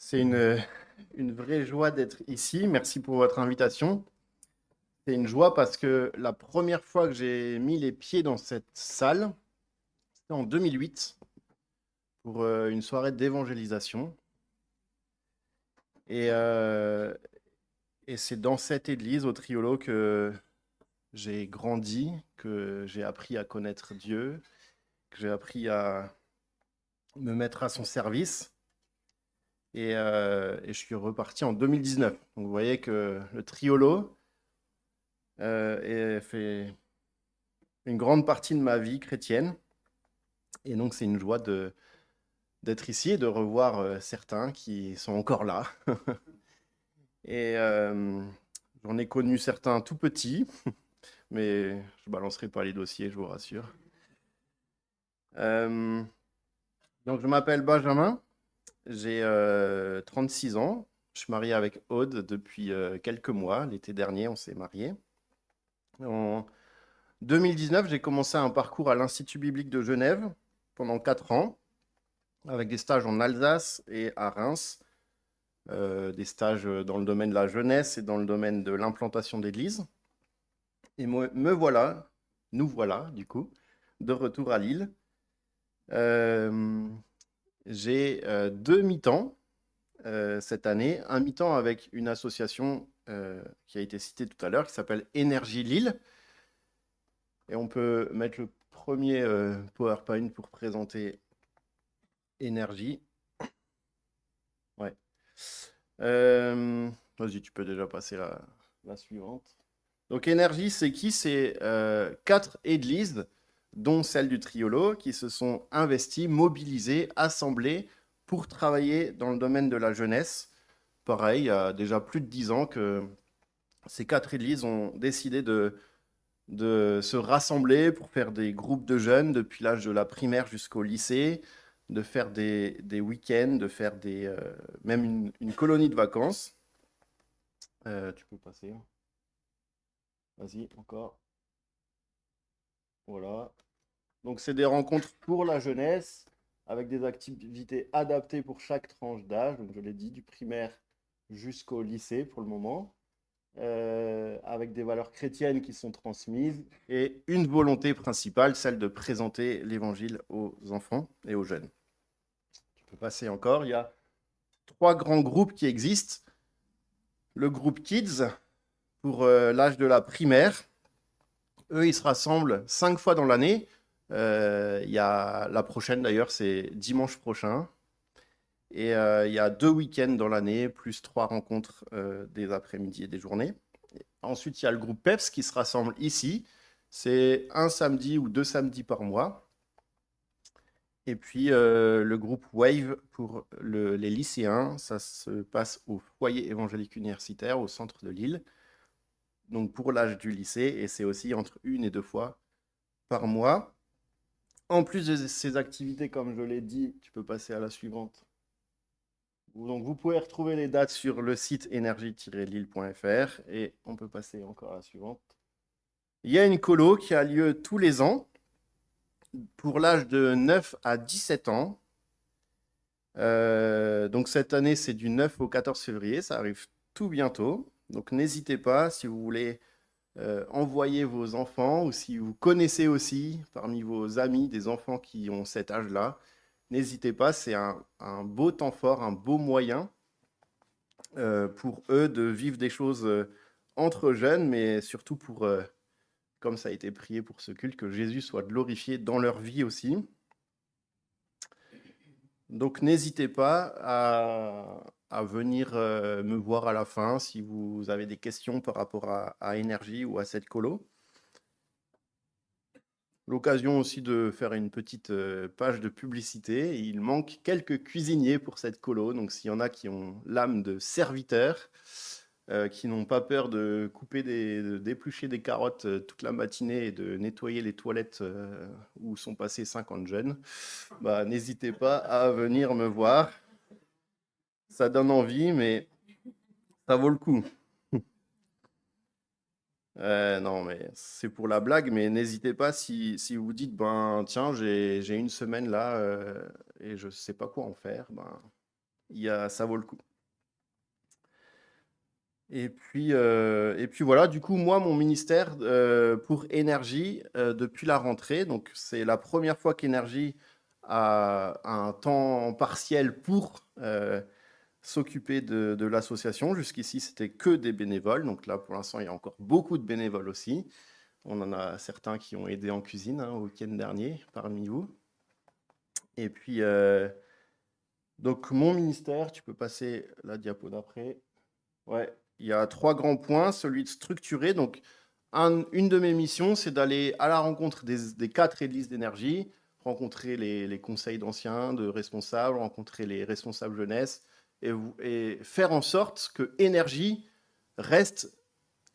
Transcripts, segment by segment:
C'est une vraie joie d'être ici. Merci pour votre invitation. C'est une joie parce que la première fois que j'ai mis les pieds dans cette salle, c'était en 2008 pour une soirée d'évangélisation. Et, euh, et c'est dans cette église, au Triolo, que j'ai grandi, que j'ai appris à connaître Dieu, que j'ai appris à me mettre à son service. Et je suis reparti en 2019. Donc vous voyez que le Triolo fait une grande partie de ma vie chrétienne. Et donc, c'est une joie d'être ici et de revoir certains qui sont encore là. Et j'en ai connu certains tout petits, mais je balancerai pas les dossiers, je vous rassure. Euh, donc, je m'appelle Benjamin, j'ai 36 ans. Je suis marié avec Aude depuis quelques mois. L'été dernier, on s'est mariés. En 2019, j'ai commencé un parcours à l'Institut biblique de Genève pendant 4 ans, avec des stages en Alsace et à Reims, des stages dans le domaine de la jeunesse et dans le domaine de l'implantation d'églises. Et me voilà, nous voilà, du coup, de retour à Lille. Euh, j'ai deux mi-temps cette année, un mi-temps avec une association qui a été citée tout à l'heure, qui s'appelle Énergie Lille. Et on peut mettre le premier PowerPoint pour présenter Énergie. Ouais. Euh, Vas-y, tu peux déjà passer la suivante. Donc, Énergie, c'est qui? C'est quatre églises, dont celle du Triolo, qui se sont investies, mobilisées, assemblées pour travailler dans le domaine de la jeunesse. Pareil, il y a déjà plus de 10 ans que ces quatre églises ont décidé de se rassembler pour faire des groupes de jeunes depuis l'âge de la primaire jusqu'au lycée, de faire des week-ends, de faire même une colonie de vacances. Tu peux passer. Vas-y, encore. Voilà. Donc, c'est des rencontres pour la jeunesse, avec des activités adaptées pour chaque tranche d'âge. Donc, je l'ai dit, du primaire jusqu'au lycée pour le moment, avec des valeurs chrétiennes qui sont transmises et une volonté principale, celle de présenter l'évangile aux enfants et aux jeunes. Tu peux passer encore. Il y a trois grands groupes qui existent. Le groupe Kids, pour l'âge de la primaire. Eux, ils se rassemblent 5 fois dans l'année. Il y a la prochaine d'ailleurs, c'est dimanche prochain. Et il y a 2 week-ends dans l'année, plus 3 rencontres des après-midi et des journées. Ensuite, il y a le groupe PEPS qui se rassemble ici. C'est un samedi ou 2 samedis par mois. Et puis le groupe WAVE pour les lycéens, ça se passe au foyer évangélique universitaire au centre de Lille. Donc pour l'âge du lycée, et c'est aussi entre 1 et 2 fois par mois. En plus de ces activités, comme je l'ai dit, tu peux passer à la suivante. Donc, vous pouvez retrouver les dates sur le site énergie-lille.fr et on peut passer encore à la suivante. Il y a une colo qui a lieu tous les ans pour l'âge de 9 à 17 ans. Donc, cette année, c'est du 9 au 14 février. Ça arrive tout bientôt. Donc, n'hésitez pas si vous voulez envoyer vos enfants ou si vous connaissez aussi parmi vos amis des enfants qui ont cet âge-là. N'hésitez pas, c'est un beau temps fort, un beau moyen pour eux de vivre des choses entre jeunes, mais surtout pour, comme ça a été prié pour ce culte, que Jésus soit glorifié dans leur vie aussi. Donc n'hésitez pas à venir me voir à la fin si vous avez des questions par rapport à Énergie ou à cette colo. L'occasion aussi de faire une petite page de publicité. Il manque quelques cuisiniers pour cette colo, donc s'il y en a qui ont l'âme de serviteur, qui n'ont pas peur de couper d'éplucher des carottes toute la matinée et de nettoyer les toilettes où sont passés 50 jeunes, bah, n'hésitez pas à venir me voir. Ça donne envie, mais ça vaut le coup. Non, mais c'est pour la blague, mais n'hésitez pas si vous dites, ben tiens, j'ai une semaine là et je sais pas quoi en faire, ben ça vaut le coup. Et puis voilà, du coup, moi, mon ministère pour Énergie, depuis la rentrée, donc c'est la première fois qu'Énergie a un temps partiel pour s'occuper de l'association. Jusqu'ici, c'était que des bénévoles. Donc là, pour l'instant, il y a encore beaucoup de bénévoles aussi. On en a certains qui ont aidé en cuisine au week-end dernier parmi vous. Et puis, donc mon ministère, tu peux passer la diapo d'après. Ouais, il y a 3 grands points. Celui de structurer. Donc, une de mes missions, c'est d'aller à la rencontre des 4 églises d'énergie, rencontrer les conseils d'anciens, de responsables, rencontrer les responsables jeunesse, et faire en sorte que énergie reste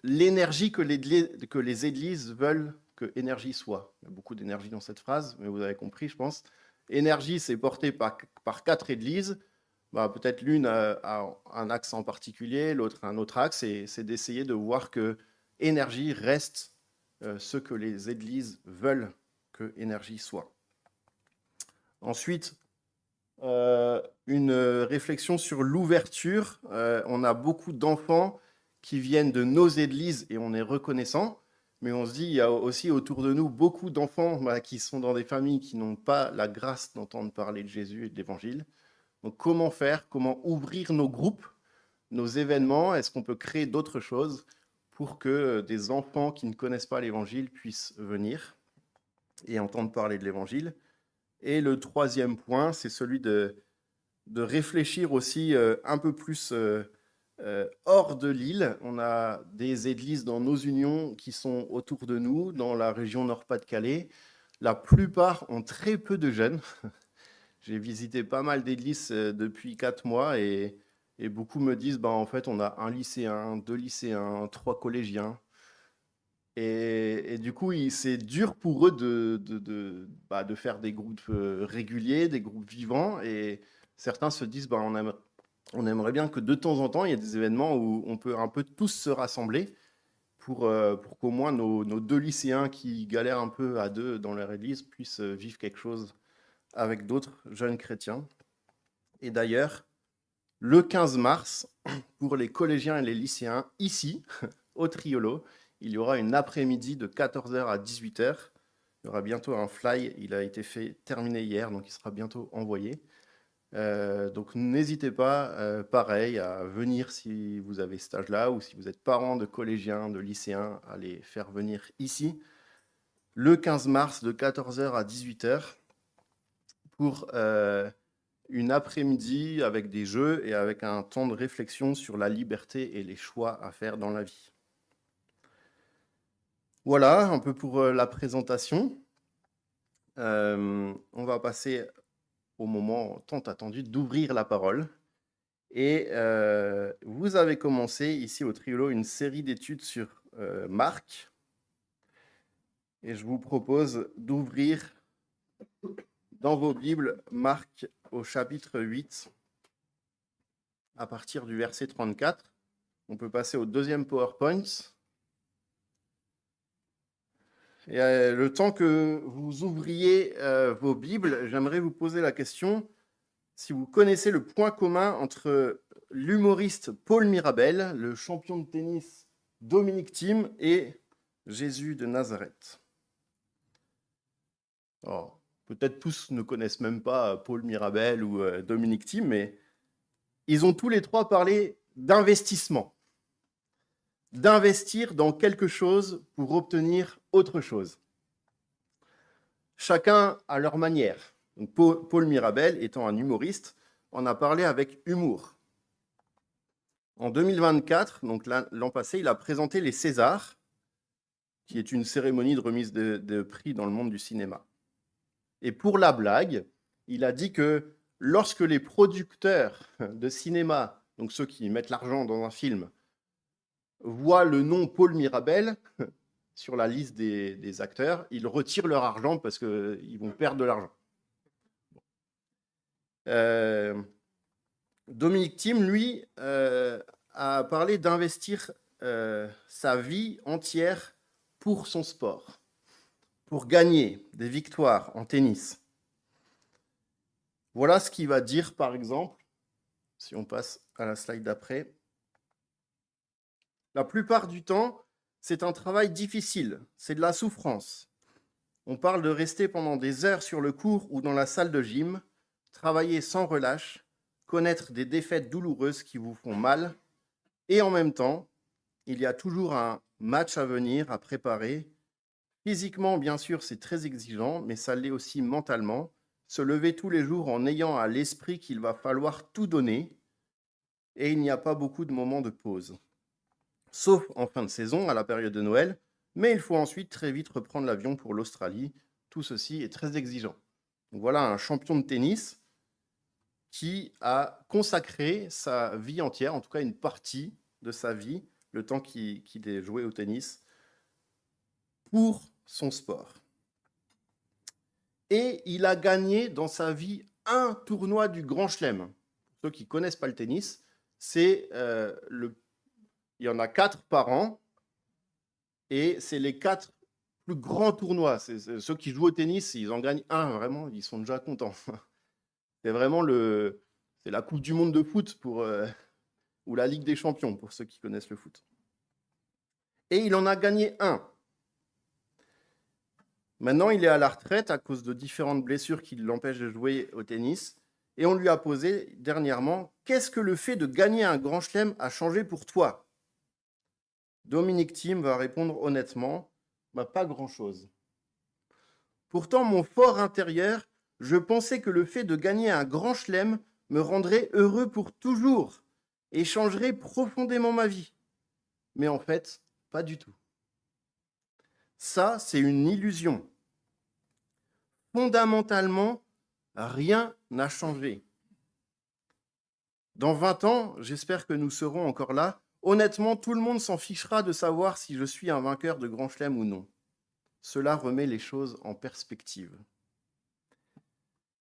l'énergie que les églises veulent que énergie soit. Il y a beaucoup d'énergie dans cette phrase, mais vous avez compris, je pense. Énergie, c'est porté par 4 églises. Bah, peut-être l'une a un axe en particulier, l'autre un autre axe, et c'est d'essayer de voir que énergie reste ce que les églises veulent que énergie soit. Ensuite, une réflexion sur l'ouverture. On a beaucoup d'enfants qui viennent de nos églises et on est reconnaissant, mais on se dit, il y a aussi autour de nous beaucoup d'enfants qui sont dans des familles qui n'ont pas la grâce d'entendre parler de Jésus et de l'Évangile. Donc comment faire, comment ouvrir nos groupes, nos événements? Est-ce qu'on peut créer d'autres choses pour que des enfants qui ne connaissent pas l'Évangile puissent venir et entendre parler de l'Évangile? Et le troisième point, c'est celui de réfléchir aussi un peu plus hors de l'île. On a des églises dans nos unions qui sont autour de nous, dans la région Nord-Pas-de-Calais. La plupart ont très peu de jeunes. J'ai visité pas mal d'églises depuis 4 mois et beaucoup me disent, en fait, on a un lycéen, 2 lycéens, 3 collégiens. Et du coup, c'est dur pour eux de faire des groupes réguliers, des groupes vivants. Et certains se disent, on aimerait bien que de temps en temps, il y ait des événements où on peut un peu tous se rassembler pour qu'au moins nos 2 lycéens qui galèrent un peu à 2 dans leur église puissent vivre quelque chose avec d'autres jeunes chrétiens. Et d'ailleurs, le 15 mars, pour les collégiens et les lycéens, ici, au Triolo, il y aura une après-midi de 14h à 18h. Il y aura bientôt un fly, il a été terminé hier, donc il sera bientôt envoyé. Donc n'hésitez pas, pareil, à venir si vous avez cet âge-là, ou si vous êtes parents de collégiens, de lycéens, à les faire venir ici, le 15 mars de 14h à 18h, pour une après-midi avec des jeux et avec un temps de réflexion sur la liberté et les choix à faire dans la vie. Voilà un peu pour la présentation. On va passer au moment tant attendu d'ouvrir la parole. Et vous avez commencé ici au Triolo une série d'études sur Marc. Et je vous propose d'ouvrir dans vos Bibles Marc au chapitre 8, à partir du verset 34. On peut passer au deuxième PowerPoint. Et le temps que vous ouvriez vos Bibles, j'aimerais vous poser la question si vous connaissez le point commun entre l'humoriste Paul Mirabel, le champion de tennis Dominic Thiem et Jésus de Nazareth. Alors, peut-être tous ne connaissent même pas Paul Mirabel ou Dominic Thiem, mais ils ont tous les trois parlé d'investissement. D'investir dans quelque chose pour obtenir autre chose. Chacun à leur manière. Donc, Paul Mirabel, étant un humoriste, en a parlé avec humour. En 2024, donc l'an passé, il a présenté les Césars, qui est une cérémonie de remise de prix dans le monde du cinéma. Et pour la blague, il a dit que lorsque les producteurs de cinéma, donc ceux qui mettent l'argent dans un film, voient le nom Paul Mirabel sur la liste des acteurs, ils retirent leur argent parce qu'ils vont perdre de l'argent. Dominic Thiem, lui, a parlé d'investir sa vie entière pour son sport, pour gagner des victoires en tennis. Voilà ce qu'il va dire, par exemple, Si on passe à la slide d'après. La plupart du temps, c'est un travail difficile, c'est de la souffrance. On parle de rester pendant des heures sur le cours ou dans la salle de gym, travailler sans relâche, connaître des défaites douloureuses qui vous font mal, et en même temps, il y a toujours un match à venir, à préparer. Physiquement, bien sûr, c'est très exigeant, mais ça l'est aussi mentalement. Se lever tous les jours en ayant à l'esprit qu'il va falloir tout donner, et il n'y a pas beaucoup de moments de pause. Sauf en fin de saison, à la période de Noël, mais il faut ensuite très vite reprendre l'avion pour l'Australie. Tout ceci est très exigeant. Donc voilà un champion de tennis qui a consacré sa vie entière, en tout cas une partie de sa vie, le temps qu'il ait joué au tennis, pour son sport. Et il a gagné dans sa vie un tournoi du Grand Chelem. Pour ceux qui ne connaissent pas le tennis, il y en a 4 par an, et c'est les 4 plus grands tournois. C'est ceux qui jouent au tennis, ils en gagnent un, vraiment, ils sont déjà contents. C'est vraiment c'est la Coupe du Monde de foot ou la Ligue des Champions, pour ceux qui connaissent le foot. Et il en a gagné un. Maintenant, il est à la retraite à cause de différentes blessures qui l'empêchent de jouer au tennis. Et on lui a posé dernièrement, qu'est-ce que le fait de gagner un grand chelem a changé pour toi? Dominic Thiem va répondre honnêtement, pas grand-chose. Pourtant, mon fort intérieur, je pensais que le fait de gagner un grand chelem me rendrait heureux pour toujours et changerait profondément ma vie. Mais en fait, pas du tout. Ça, c'est une illusion. Fondamentalement, rien n'a changé. Dans 20 ans, j'espère que nous serons encore là. Honnêtement, tout le monde s'en fichera de savoir si je suis un vainqueur de Grand Chelem ou non. Cela remet les choses en perspective.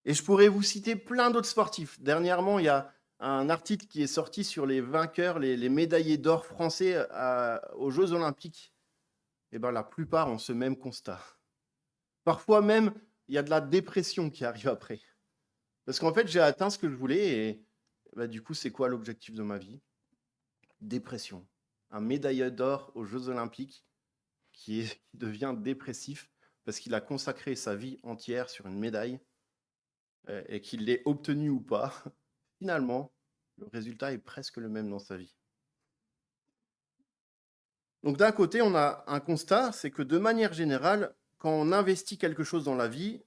Et je pourrais vous citer plein d'autres sportifs. Dernièrement, il y a un article qui est sorti sur les vainqueurs, les médaillés d'or français aux Jeux Olympiques. Et bien, la plupart ont ce même constat. Parfois même, il y a de la dépression qui arrive après. Parce qu'en fait, j'ai atteint ce que je voulais et du coup, c'est quoi l'objectif de ma vie? Dépression. Un médaillé d'or aux Jeux Olympiques qui devient dépressif parce qu'il a consacré sa vie entière sur une médaille et qu'il l'ait obtenue ou pas, finalement, le résultat est presque le même dans sa vie. Donc d'un côté, on a un constat, c'est que de manière générale, quand on investit quelque chose dans la vie,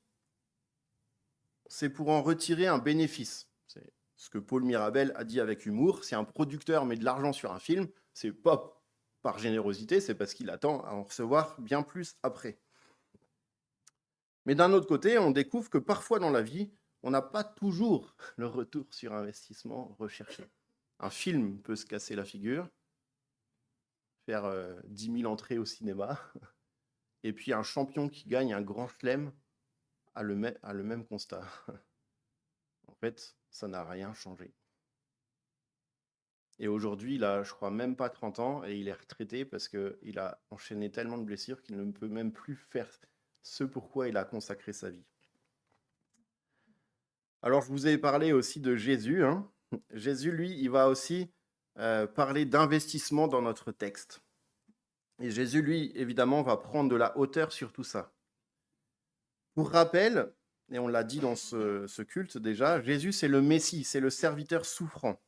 c'est pour en retirer un bénéfice. C'est ce que Paul Mirabel a dit avec humour. Si un producteur met de l'argent sur un film, c'est pas par générosité, c'est parce qu'il attend à en recevoir bien plus après. Mais d'un autre côté, on découvre que parfois dans la vie, on n'a pas toujours le retour sur investissement recherché. Un film peut se casser la figure, faire 10 000 entrées au cinéma, et puis un champion qui gagne un grand chelem a le même constat. En fait, ça n'a rien changé. Et aujourd'hui, il a, je crois, même pas 30 ans et il est retraité parce qu'il a enchaîné tellement de blessures qu'il ne peut même plus faire ce pourquoi il a consacré sa vie. Alors, je vous ai parlé aussi de Jésus. Jésus, lui, il va aussi parler d'investissement dans notre texte. Et Jésus, lui, évidemment, va prendre de la hauteur sur tout ça. Pour rappel, et on l'a dit dans ce culte déjà, Jésus, c'est le Messie, c'est le serviteur souffrant.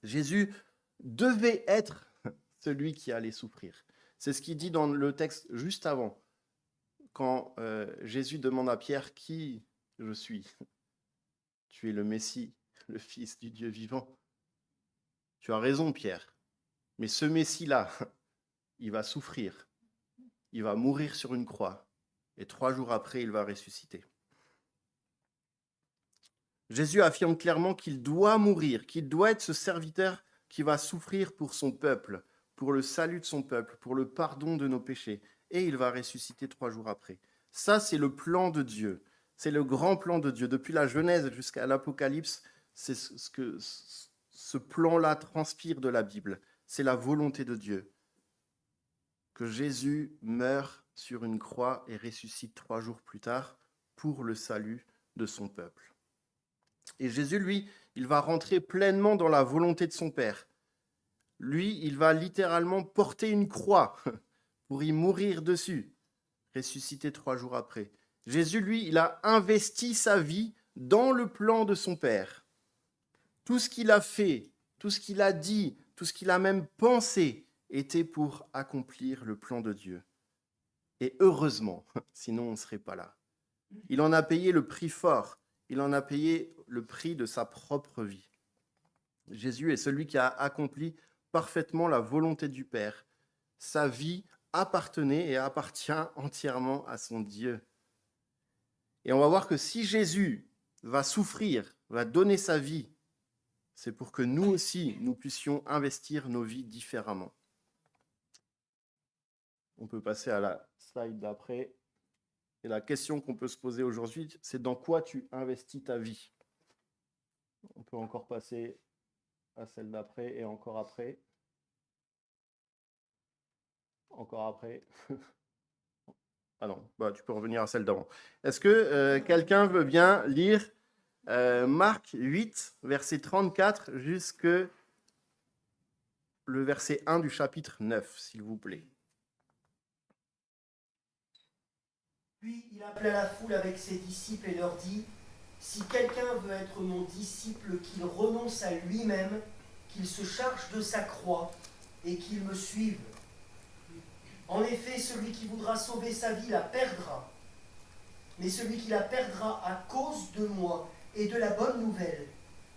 Jésus devait être celui qui allait souffrir. C'est ce qu'il dit dans le texte juste avant, quand Jésus demande à Pierre qui je suis. Tu es le Messie, le Fils du Dieu vivant. Tu as raison, Pierre. Mais ce Messie-là, il va souffrir. Il va mourir sur une croix. Et 3 jours après, il va ressusciter. Jésus affirme clairement qu'il doit mourir, qu'il doit être ce serviteur qui va souffrir pour son peuple, pour le salut de son peuple, pour le pardon de nos péchés. Et il va ressusciter 3 jours après. Ça, c'est le plan de Dieu. C'est le grand plan de Dieu. Depuis la Genèse jusqu'à l'Apocalypse, c'est ce que ce plan-là transpire de la Bible. C'est la volonté de Dieu. Que Jésus meure sur une croix et ressuscite 3 jours plus tard pour le salut de son peuple. Et Jésus, lui, il va rentrer pleinement dans la volonté de son Père. Lui, il va littéralement porter une croix pour y mourir dessus, ressuscité 3 jours après. Jésus, lui, il a investi sa vie dans le plan de son Père. Tout ce qu'il a fait, tout ce qu'il a dit, tout ce qu'il a même pensé était pour accomplir le plan de Dieu. Et heureusement, sinon on ne serait pas là. Il en a payé le prix fort, il en a payé le prix de sa propre vie. Jésus est celui qui a accompli parfaitement la volonté du Père. Sa vie appartenait et appartient entièrement à son Dieu. Et on va voir que si Jésus va souffrir, va donner sa vie, c'est pour que nous aussi, nous puissions investir nos vies différemment. On peut passer à la slide d'après. Et la question qu'on peut se poser aujourd'hui, c'est dans quoi tu investis ta vie? On peut encore passer à celle d'après et encore après. Encore après. Ah non, tu peux revenir à celle d'avant. Est-ce que quelqu'un veut bien lire Marc 8, verset 34, jusque le verset 1 du chapitre 9, s'il vous plaît? Puis il appela la foule avec ses disciples et leur dit, « Si quelqu'un veut être mon disciple, qu'il renonce à lui-même, qu'il se charge de sa croix et qu'il me suive. En effet, celui qui voudra sauver sa vie la perdra, mais celui qui la perdra à cause de moi et de la bonne nouvelle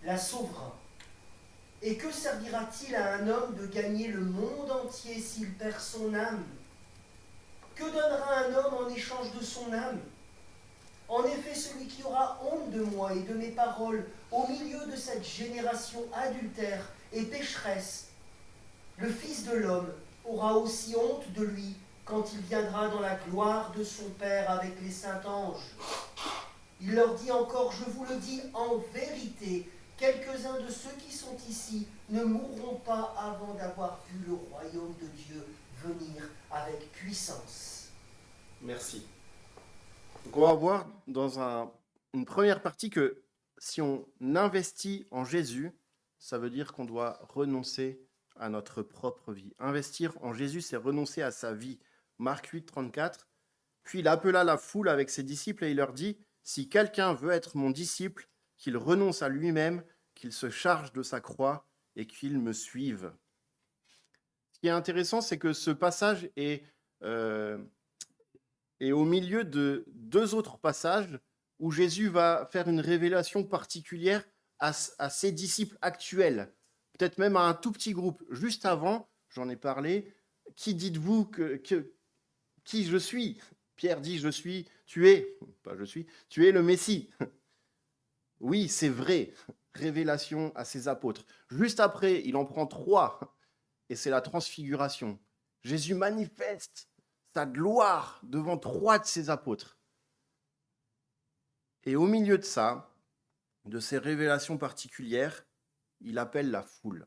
la sauvera. Et que servira-t-il à un homme de gagner le monde entier s'il perd son âme ? Que donnera un homme en échange de son âme ? En effet, celui qui aura honte de moi et de mes paroles au milieu de cette génération adultère et pécheresse, le Fils de l'homme aura aussi honte de lui quand il viendra dans la gloire de son Père avec les saints anges. Il leur dit encore, je vous le dis en vérité, quelques-uns de ceux qui sont ici ne mourront pas avant d'avoir vu le royaume de Dieu venir avec puissance. » Merci. Donc on va voir dans une première partie que si on investit en Jésus, ça veut dire qu'on doit renoncer à notre propre vie. Investir en Jésus, c'est renoncer à sa vie. Marc 8, 34. Puis il appela la foule avec ses disciples et il leur dit, « Si quelqu'un veut être mon disciple, qu'il renonce à lui-même, qu'il se charge de sa croix et qu'il me suive. » Ce qui est intéressant, c'est que ce passage est au milieu de 2 autres passages où Jésus va faire une révélation particulière à ses disciples actuels, peut-être même à un tout petit groupe. Juste avant, j'en ai parlé, qui dites-vous qui je suis? Pierre dit, je suis, tu es le Messie. Oui, c'est vrai, révélation à ses apôtres. Juste après, il en prend 3, et c'est la transfiguration. Jésus manifeste sa gloire devant 3 de ses apôtres. Et au milieu de ça, de ces révélations particulières, il appelle la foule.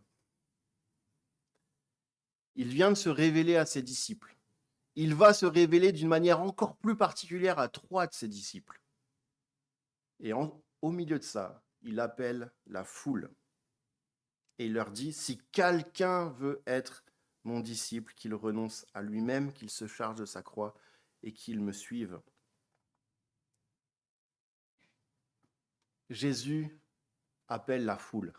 Il vient de se révéler à ses disciples. Il va se révéler d'une manière encore plus particulière à 3 de ses disciples. Et au milieu de ça, il appelle la foule. Et il leur dit, si quelqu'un veut être mon disciple, qu'il renonce à lui-même, qu'il se charge de sa croix et qu'il me suive. Jésus appelle la foule.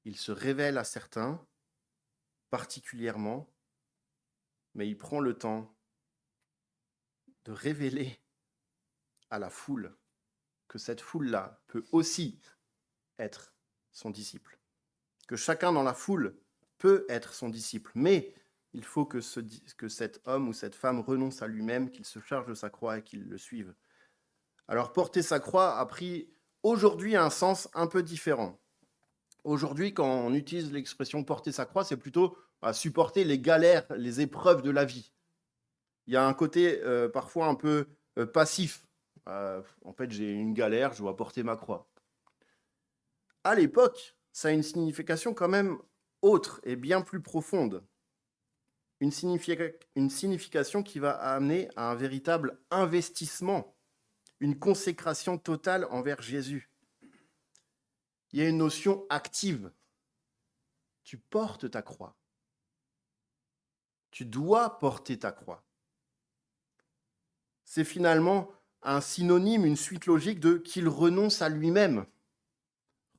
Il se révèle à certains, particulièrement, mais il prend le temps de révéler à la foule que cette foule-là peut aussi être son disciple. Que chacun dans la foule peut être son disciple, mais il faut que cet homme ou cette femme renonce à lui-même, qu'il se charge de sa croix et qu'il le suive. Alors, porter sa croix a pris aujourd'hui un sens un peu différent. Aujourd'hui, quand on utilise l'expression porter sa croix, c'est plutôt supporter les galères, les épreuves de la vie. Il y a un côté parfois un peu passif. En fait, j'ai une galère, je dois porter ma croix. À l'époque, ça a une signification quand même autre et bien plus profonde. Une signification qui va amener à un véritable investissement, une consécration totale envers Jésus. il y a une notion active. Tu portes ta croix. Tu dois porter ta croix. C'est finalement un synonyme, une suite logique de qu'il renonce à lui-même.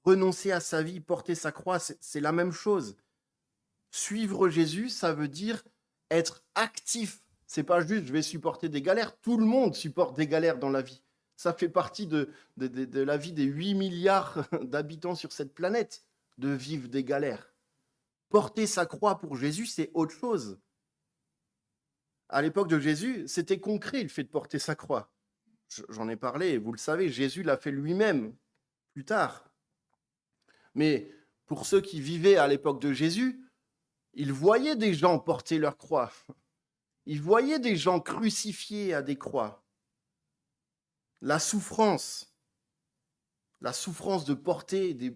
Renoncer à sa vie, porter sa croix, c'est la même chose. Suivre Jésus, ça veut dire être actif. C'est pas juste je vais supporter des galères. Tout le monde supporte des galères dans la vie. Ça fait partie de la vie des 8 milliards d'habitants sur cette planète, de vivre des galères. Porter sa croix pour Jésus, c'est autre chose. À l'époque de Jésus, c'était concret le fait de porter sa croix. J'en ai parlé, vous le savez, Jésus l'a fait lui-même plus tard. Mais pour ceux qui vivaient à l'époque de Jésus, ils voyaient des gens porter leur croix. Ils voyaient des gens crucifiés à des croix. La souffrance de porter des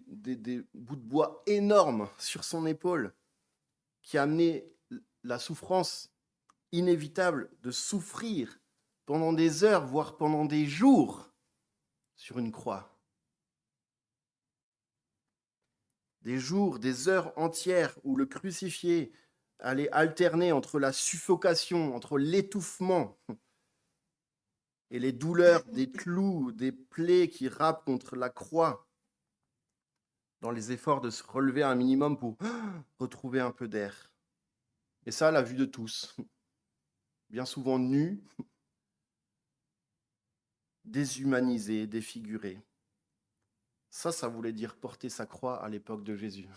bouts de bois énormes sur son épaule, qui a amené la souffrance inévitable de souffrir pendant des heures, voire pendant des jours, sur une croix. Des jours, des heures entières où le crucifié allait alterner entre la suffocation, entre l'étouffement et les douleurs des clous, des plaies qui râpent contre la croix, dans les efforts de se relever un minimum pour retrouver un peu d'air. Et ça, à la vue de tous, bien souvent nus, déshumanisés, défigurés. Ça voulait dire porter sa croix à l'époque de Jésus.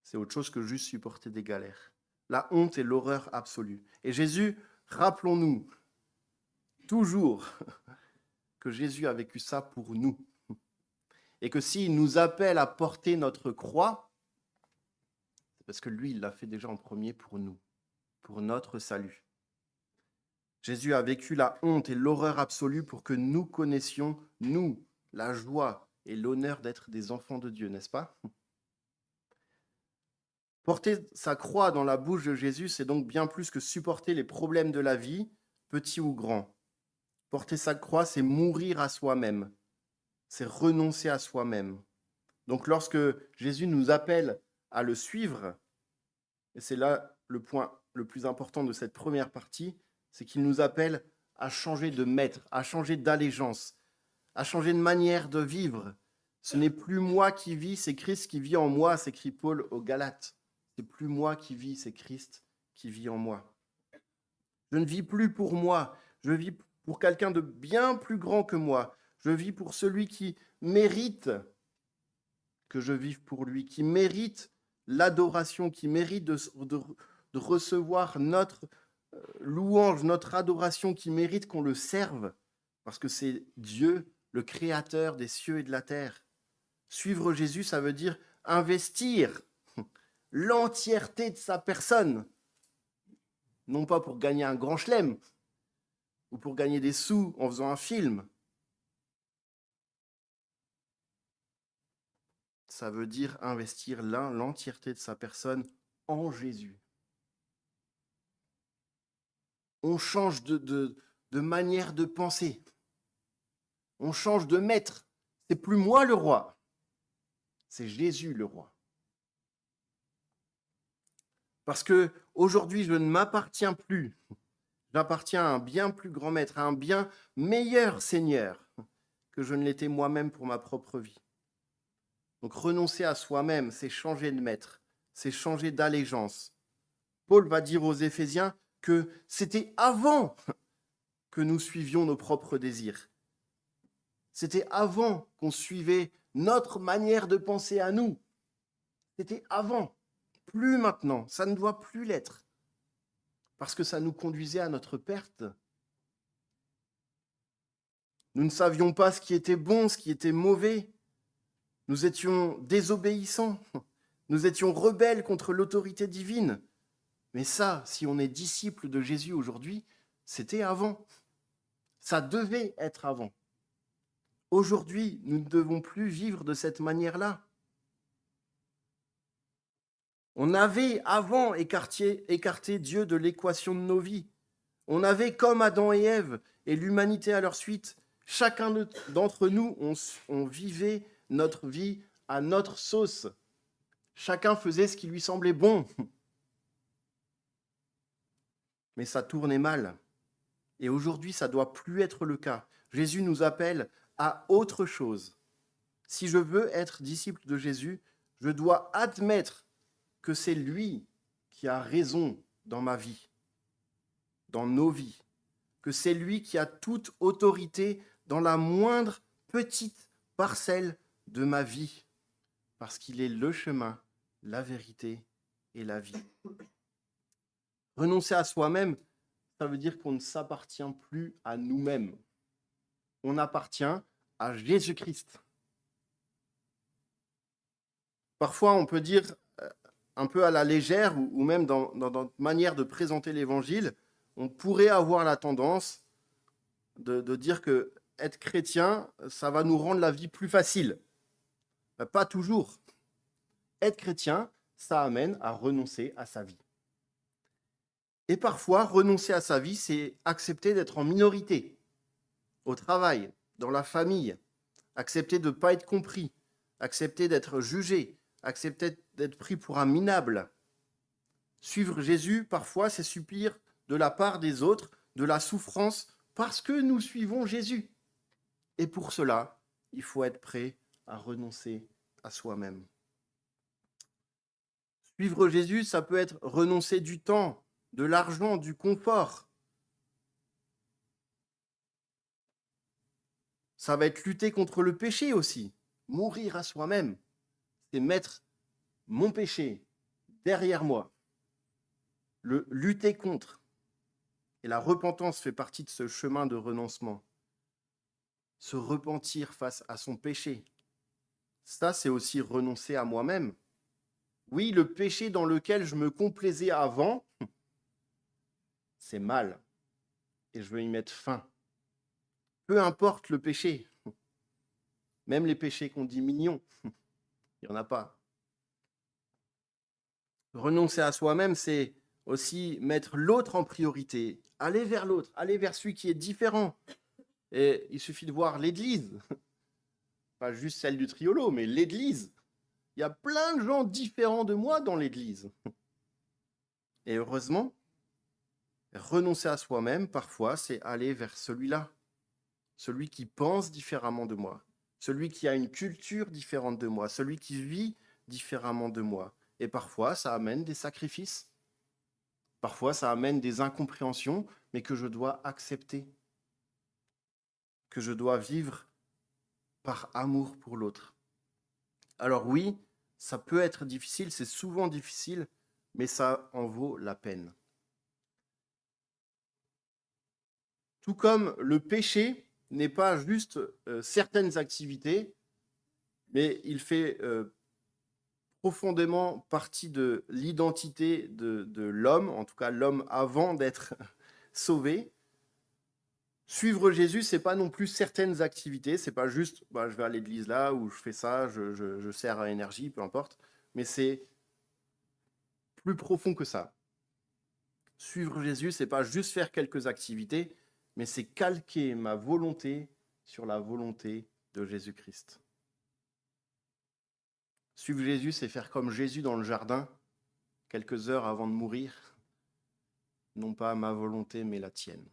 C'est autre chose que juste supporter des galères. La honte et l'horreur absolue. Et Jésus, rappelons-nous toujours que Jésus a vécu ça pour nous. Et que s'il nous appelle à porter notre croix, c'est parce que lui, il l'a fait déjà en premier pour nous, pour notre salut. Jésus a vécu la honte et l'horreur absolue pour que nous connaissions, nous, la joie et l'honneur d'être des enfants de Dieu, n'est-ce pas ? Porter sa croix dans la bouche de Jésus, c'est donc bien plus que supporter les problèmes de la vie, petits ou grands. Porter sa croix, c'est mourir à soi-même, c'est renoncer à soi-même. Donc lorsque Jésus nous appelle à le suivre, et c'est là le point le plus important de cette première partie, c'est qu'il nous appelle à changer de maître, à changer d'allégeance, à changer de manière de vivre. Ce n'est plus moi qui vis, c'est Christ qui vit en moi, s'écrit Paul aux Galates. C'est plus moi qui vis, c'est Christ qui vit en moi. Je ne vis plus pour moi, je vis pour quelqu'un de bien plus grand que moi. Je vis pour celui qui mérite que je vive pour lui, qui mérite l'adoration, qui mérite de recevoir notre louange, notre adoration, qui mérite qu'on le serve, parce que c'est Dieu, le créateur des cieux et de la terre. Suivre Jésus, ça veut dire investir l'entièreté de sa personne, non pas pour gagner un grand chelem ou pour gagner des sous en faisant un film. Ça veut dire investir l'entièreté de sa personne en Jésus. On change de manière de penser. On change de maître. C'est plus moi le roi, c'est Jésus le roi. Parce que aujourd'hui, je ne m'appartiens plus. J'appartiens à un bien plus grand maître, à un bien meilleur Seigneur que je ne l'étais moi-même pour ma propre vie. Donc renoncer à soi-même, c'est changer de maître, c'est changer d'allégeance. Paul va dire aux Éphésiens que c'était avant que nous suivions nos propres désirs. C'était avant qu'on suivait notre manière de penser à nous. C'était avant. Plus maintenant, ça ne doit plus l'être, parce que ça nous conduisait à notre perte. Nous ne savions pas ce qui était bon, ce qui était mauvais. Nous étions désobéissants, nous étions rebelles contre l'autorité divine. Mais ça, si on est disciple de Jésus aujourd'hui, c'était avant. Ça devait être avant. Aujourd'hui, nous ne devons plus vivre de cette manière-là. On avait avant écarté Dieu de l'équation de nos vies. On avait, comme Adam et Ève et l'humanité à leur suite, chacun d'entre nous, on vivait notre vie à notre sauce. Chacun faisait ce qui lui semblait bon. Mais ça tournait mal. Et aujourd'hui, ça ne doit plus être le cas. Jésus nous appelle à autre chose. Si je veux être disciple de Jésus, je dois admettre que c'est lui qui a raison dans ma vie, dans nos vies, que c'est lui qui a toute autorité dans la moindre petite parcelle de ma vie, parce qu'il est le chemin, la vérité et la vie. Renoncer à soi-même, ça veut dire qu'on ne s'appartient plus à nous-mêmes. On appartient à Jésus-Christ. Parfois, on peut dire un peu à la légère, ou même dans notre manière de présenter l'Évangile, on pourrait avoir la tendance de dire que être chrétien, ça va nous rendre la vie plus facile. Pas toujours. Être chrétien, ça amène à renoncer à sa vie. Et parfois, renoncer à sa vie, c'est accepter d'être en minorité, au travail, dans la famille, accepter de ne pas être compris, accepter d'être jugé, accepter d'être pris pour un minable. Suivre Jésus, parfois, c'est subir de la part des autres de la souffrance parce que nous suivons Jésus. Et pour cela, il faut être prêt à renoncer à soi-même. Suivre Jésus, ça peut être renoncer du temps, de l'argent, du confort. Ça va être lutter contre le péché aussi. Mourir à soi-même, c'est mettre mon péché derrière moi, le lutter contre. Et la repentance fait partie de ce chemin de renoncement. Se repentir face à son péché, ça c'est aussi renoncer à moi-même. Oui, le péché dans lequel je me complaisais avant, c'est mal. Et je veux y mettre fin. Peu importe le péché, même les péchés qu'on dit mignons, il n'y en a pas. Renoncer à soi-même, c'est aussi mettre l'autre en priorité, aller vers l'autre, aller vers celui qui est différent. Et il suffit de voir l'Église, pas juste celle du Triolo, mais l'Église. Il y a plein de gens différents de moi dans l'Église. Et heureusement, renoncer à soi-même, parfois, c'est aller vers celui-là, celui qui pense différemment de moi, celui qui a une culture différente de moi, celui qui vit différemment de moi. Et parfois, ça amène des sacrifices. Parfois, ça amène des incompréhensions, mais que je dois accepter, que je dois vivre par amour pour l'autre. Alors oui, ça peut être difficile, c'est souvent difficile, mais ça en vaut la peine. Tout comme le péché n'est pas juste certaines activités, mais il fait profondément partie de l'identité de l'homme, en tout cas l'homme avant d'être sauvé. Suivre Jésus, c'est pas non plus certaines activités, c'est pas juste je vais à l'église là, ou je fais ça, je sers à énergie, peu importe, mais c'est plus profond que ça. Suivre Jésus, c'est pas juste faire quelques activités, mais c'est calquer ma volonté sur la volonté de Jésus-Christ. Suivre Jésus, c'est faire comme Jésus dans le jardin, quelques heures avant de mourir, non pas ma volonté, mais la tienne.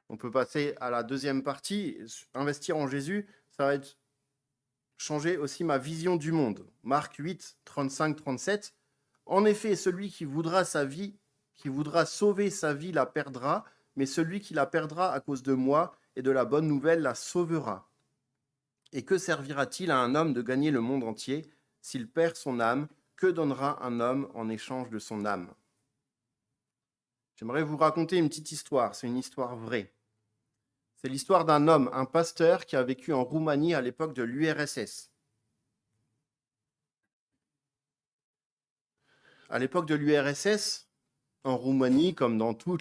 On peut passer à la deuxième partie. Investir en Jésus, ça va être changer aussi ma vision du monde. Marc 8, 35-37. En effet, celui qui voudra sauver sa vie, la perdra, mais celui qui la perdra à cause de moi et de la bonne nouvelle la sauvera. Et que servira-t-il à un homme de gagner le monde entier s'il perd son âme? Que donnera un homme en échange de son âme? J'aimerais vous raconter une petite histoire, c'est une histoire vraie. C'est l'histoire d'un homme, un pasteur qui a vécu en Roumanie à l'époque de l'URSS. À l'époque de l'URSS, en Roumanie, comme dans tous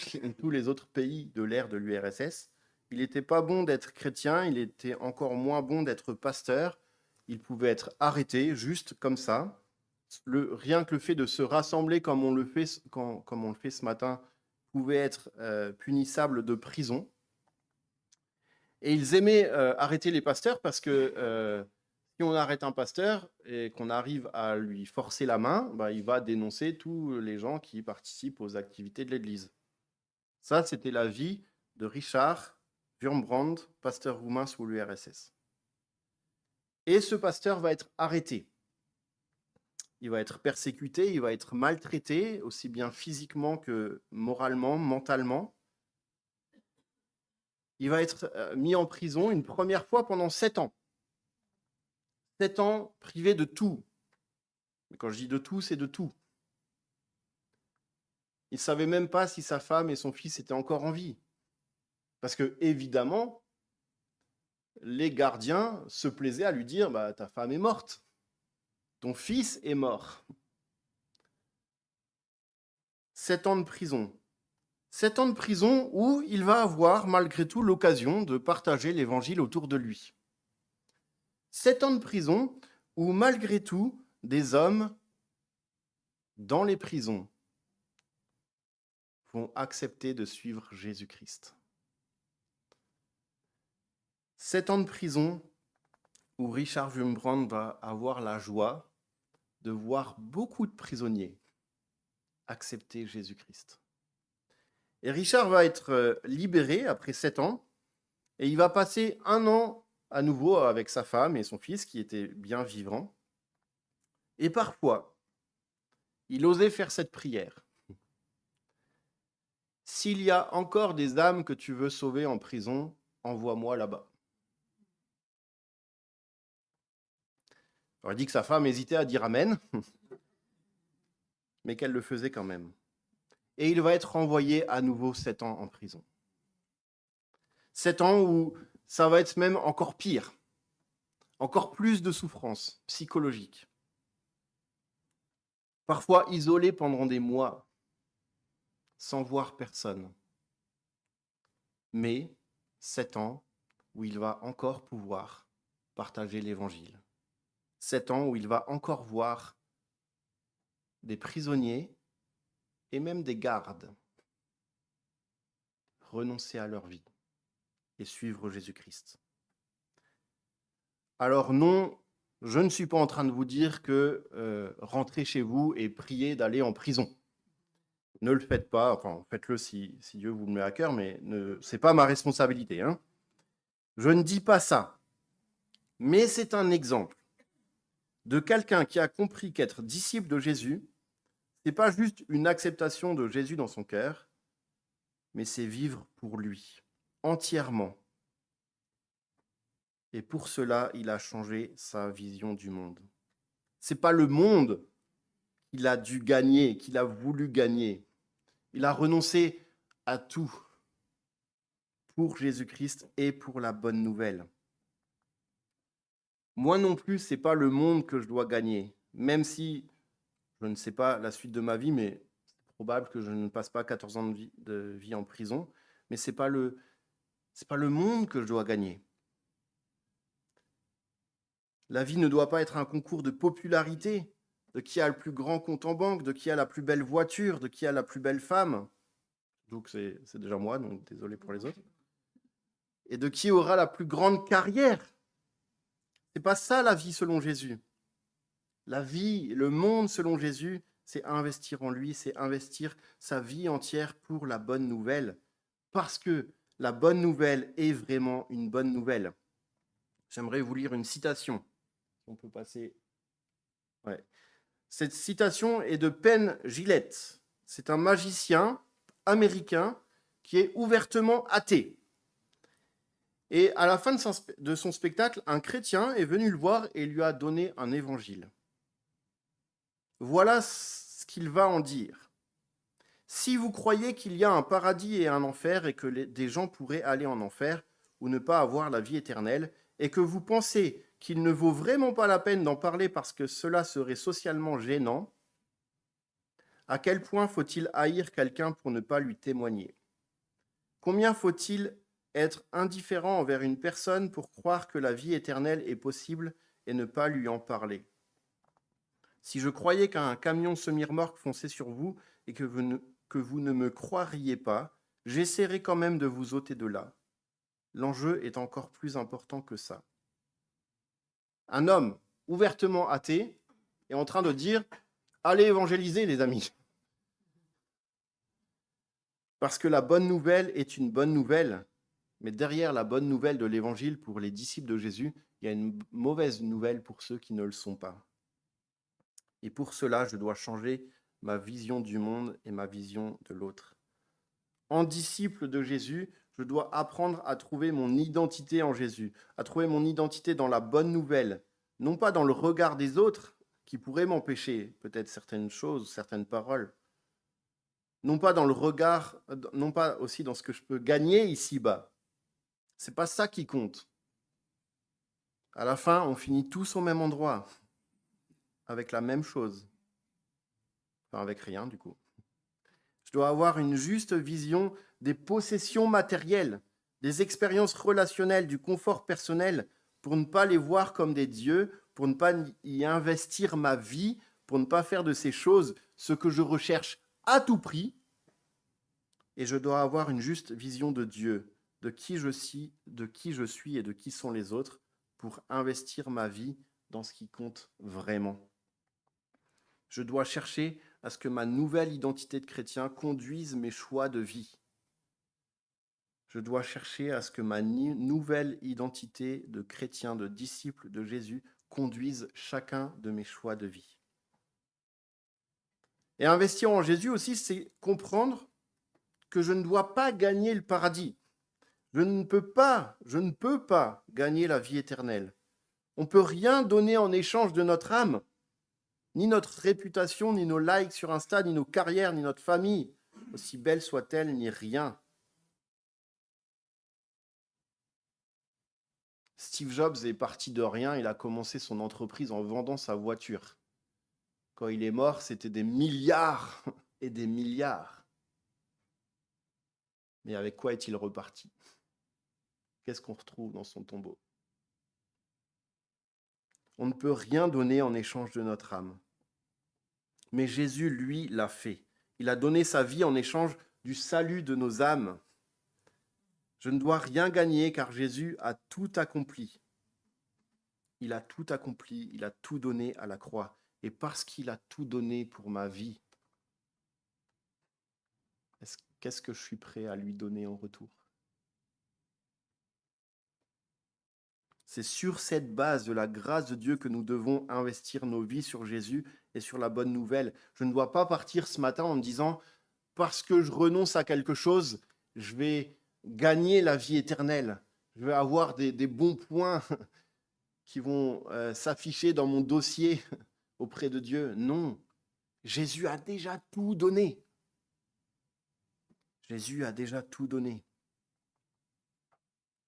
les autres pays de l'ère de l'URSS, il n'était pas bon d'être chrétien, il était encore moins bon d'être pasteur. Il pouvait être arrêté juste comme ça. Rien que le fait de se rassembler comme on le fait ce matin pouvait être punissable de prison. Et ils aimaient arrêter les pasteurs parce que si on arrête un pasteur et qu'on arrive à lui forcer la main, bah, il va dénoncer tous les gens qui participent aux activités de l'Église. Ça, c'était la vie de Richard Wurmbrand, pasteur roumain sous l'URSS. Et ce pasteur va être arrêté. Il va être persécuté, il va être maltraité, aussi bien physiquement que moralement, mentalement. Il va être mis en prison une première fois pendant 7 ans. 7 ans privé de tout. Mais quand je dis de tout, c'est de tout. Il ne savait même pas si sa femme et son fils étaient encore en vie. Parce que, évidemment, les gardiens se plaisaient à lui dire bah, ta femme est morte, ton fils est mort. 7 ans de prison. 7 ans de prison où il va avoir malgré tout l'occasion de partager l'évangile autour de lui. 7 ans de prison où malgré tout des hommes dans les prisons vont accepter de suivre Jésus-Christ. 7 ans de prison où Richard Wurmbrand va avoir la joie de voir beaucoup de prisonniers accepter Jésus-Christ. Et Richard va être libéré après 7 ans, et il va passer 1 an à nouveau avec sa femme et son fils qui étaient bien vivants. Et parfois, il osait faire cette prière. S'il y a encore des âmes que tu veux sauver en prison, envoie-moi là-bas. Alors, il dit que sa femme hésitait à dire Amen, mais qu'elle le faisait quand même. Et il va être renvoyé à nouveau 7 ans en prison. 7 ans où ça va être même encore pire, encore plus de souffrance psychologique. Parfois isolé pendant des mois, sans voir personne. Mais 7 ans où il va encore pouvoir partager l'Évangile. 7 ans où il va encore voir des prisonniers et même des gardes renoncer à leur vie et suivre Jésus-Christ. Alors non, je ne suis pas en train de vous dire que rentrez chez vous et priez d'aller en prison. Ne le faites pas, enfin faites-le si Dieu vous le met à cœur, mais ce n'est pas ma responsabilité. Hein. Je ne dis pas ça, mais c'est un exemple de quelqu'un qui a compris qu'être disciple de Jésus, ce n'est pas juste une acceptation de Jésus dans son cœur, mais c'est vivre pour lui, entièrement. Et pour cela, il a changé sa vision du monde. Ce n'est pas le monde qu'il a dû gagner, qu'il a voulu gagner. Il a renoncé à tout pour Jésus-Christ et pour la bonne nouvelle. Moi non plus, ce n'est pas le monde que je dois gagner, même si je ne sais pas la suite de ma vie, mais c'est probable que je ne passe pas 14 ans de vie en prison, mais ce n'est pas le monde que je dois gagner. La vie ne doit pas être un concours de popularité, de qui a le plus grand compte en banque, de qui a la plus belle voiture, de qui a la plus belle femme. Donc c'est déjà moi, donc désolé pour les autres. Et de qui aura la plus grande carrière. C'est pas ça la vie selon Jésus. La vie, le monde selon Jésus, c'est investir en lui, c'est investir sa vie entière pour la bonne nouvelle. Parce que la bonne nouvelle est vraiment une bonne nouvelle. J'aimerais vous lire une citation. On peut passer. Ouais. Cette citation est de Penn Jillette. C'est un magicien américain qui est ouvertement athée. Et à la fin de son spectacle, un chrétien est venu le voir et lui a donné un évangile. Voilà ce qu'il va en dire. Si vous croyez qu'il y a un paradis et un enfer et que des gens pourraient aller en enfer ou ne pas avoir la vie éternelle, et que vous pensez qu'il ne vaut vraiment pas la peine d'en parler parce que cela serait socialement gênant, à quel point faut-il haïr quelqu'un pour ne pas lui témoigner? Combien faut-il être indifférent envers une personne pour croire que la vie éternelle est possible et ne pas lui en parler? Si je croyais qu'un camion semi-remorque fonçait sur vous et que vous ne me croiriez pas, j'essaierais quand même de vous ôter de là. l'enjeu est encore plus important que ça. Un homme ouvertement athée est en train de dire « Allez évangéliser, les amis !» Parce que la bonne nouvelle est une bonne nouvelle, mais derrière la bonne nouvelle de l'évangile pour les disciples de Jésus, il y a une mauvaise nouvelle pour ceux qui ne le sont pas. Et pour cela, je dois changer ma vision du monde et ma vision de l'autre. En disciple de Jésus, je dois apprendre à trouver mon identité en Jésus, à trouver mon identité dans la bonne nouvelle, non pas dans le regard des autres qui pourraient m'empêcher peut-être certaines choses, certaines paroles, non pas dans le regard, non pas aussi dans ce que je peux gagner ici-bas. C'est pas ça qui compte. À la fin, on finit tous au même endroit, avec la même chose. Enfin, avec rien, du coup. Je dois avoir une juste vision des possessions matérielles, des expériences relationnelles, du confort personnel, pour ne pas les voir comme des dieux, pour ne pas y investir ma vie, pour ne pas faire de ces choses ce que je recherche à tout prix. Et je dois avoir une juste vision de Dieu, de qui je suis et de qui sont les autres, pour investir ma vie dans ce qui compte vraiment. Je dois chercher à ce que ma nouvelle identité de chrétien conduise mes choix de vie. Je dois chercher à ce que ma nouvelle identité de chrétien, de disciple de Jésus, conduise chacun de mes choix de vie. Et investir en Jésus aussi, c'est comprendre que je ne dois pas gagner le paradis. Je ne peux pas gagner la vie éternelle. On ne peut rien donner en échange de notre âme, ni notre réputation, ni nos likes sur Insta, ni nos carrières, ni notre famille, aussi belle soit-elle, ni rien. Steve Jobs est parti de rien, il a commencé son entreprise en vendant sa voiture. Quand il est mort, c'était des milliards et des milliards. Mais avec quoi est-il reparti ? Qu'est-ce qu'on retrouve dans son tombeau ? On ne peut rien donner en échange de notre âme. Mais Jésus, lui, l'a fait. Il a donné sa vie en échange du salut de nos âmes. Je ne dois rien gagner car Jésus a tout accompli. Il a tout accompli, il a tout donné à la croix. Et parce qu'il a tout donné pour ma vie, qu'est-ce que je suis prêt à lui donner en retour ? C'est sur cette base de la grâce de Dieu que nous devons investir nos vies sur Jésus et sur la bonne nouvelle. Je ne dois pas partir ce matin en me disant « parce que je renonce à quelque chose, je vais gagner la vie éternelle. Je vais avoir des bons points qui vont s'afficher dans mon dossier auprès de Dieu. » Non, Jésus a déjà tout donné. Jésus a déjà tout donné.